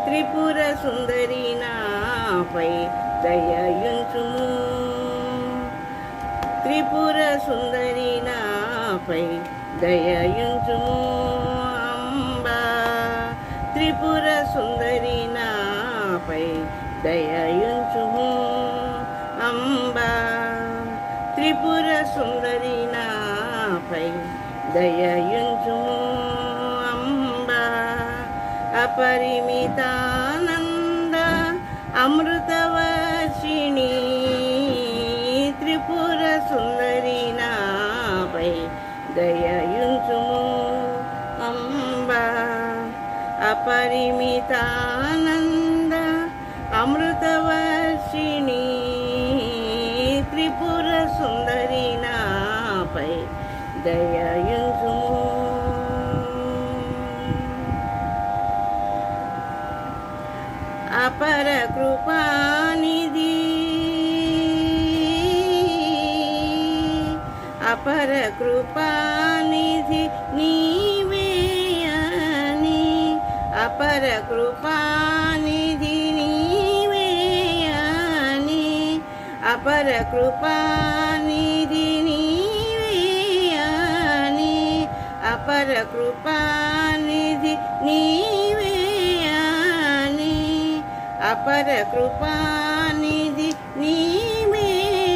త్రిపుర సుందరి నాపై దయయుంచుము. త్రిపుర సుందరి నాపై దయయుంచుము అంబా. త్రిపుర సుందరి నాపై దయయుంచుము అంబా. త్రిపుర సుందరి నాపై దయయుంచుము అంబా. అపరిమితానంద అమృతవర్షిణి త్రిపుర సుందరి నాపై దయయుంచుము అంబా. అపరిమితానంద అమృతవర్షిణి త్రిపుర సుందరి నాపై దయయుంచుము. అపర కృపానిధి అపర కృపానిధి నీవే అని. అపర కృపానిధి నీవే అని. అపర కృపానిధి నీవే అని. అపర కృపానిధి నీవే అని. అపర కృపానిధి నీవే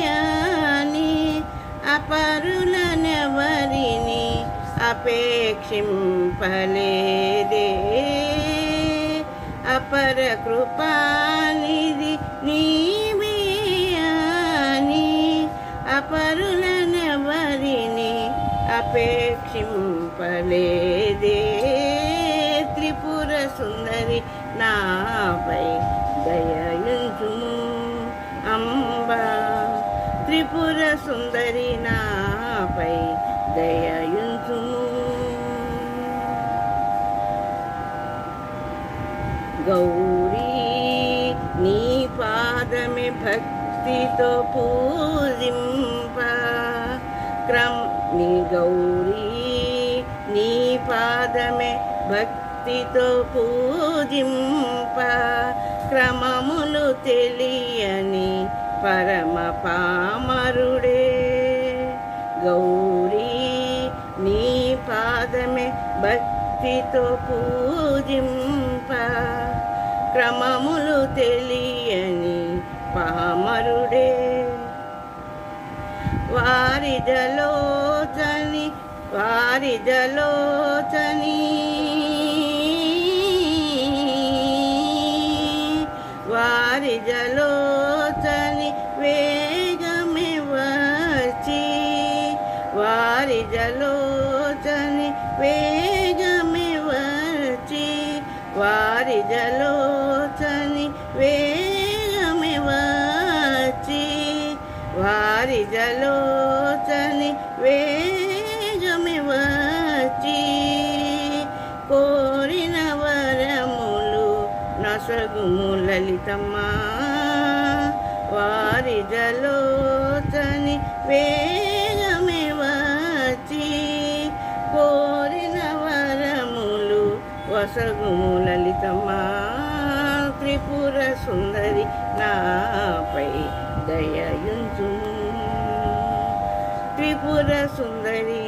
అని. అపరులనెవరిని అపేక్షింపలేదే. అపర కృపానిధి నీవే అని. అపరులనెవరిని అపేక్షింపలేదే. త్రిపుర సుందరి నాపై దయయుంచుము అంబా. త్రిపుర సుందరి నాపై దయయుంచుము. గౌరీ నీ పాదమే భక్తితో పూజింప నీ గౌరీ నీ పాదమే భక్తితో పూజింప క్రమములు తెలియని పరమ పామరుడే. గౌరీ నీ పాదమే భక్తితో పూజింప క్రమములు తెలియని పామరుడే. వారిజలోచని వారిజలోచని వారిజలోచని వేగమే వచ్చి. వారిజలోచని వేగమే వచ్చి. వారిజలోచని వేగమే వచ్చి. వారిజలోచని వేగమే వచ్చి. కోరిన వరములు నొసగుము లలితమ్మ. వారిజలోచని వేగమే వచ్చి. కోరిన వరములు వసగుము లలితమ్మ. త్రిపుర సుందరి నాపై దయయుంచుము. త్రిపుర సుందరి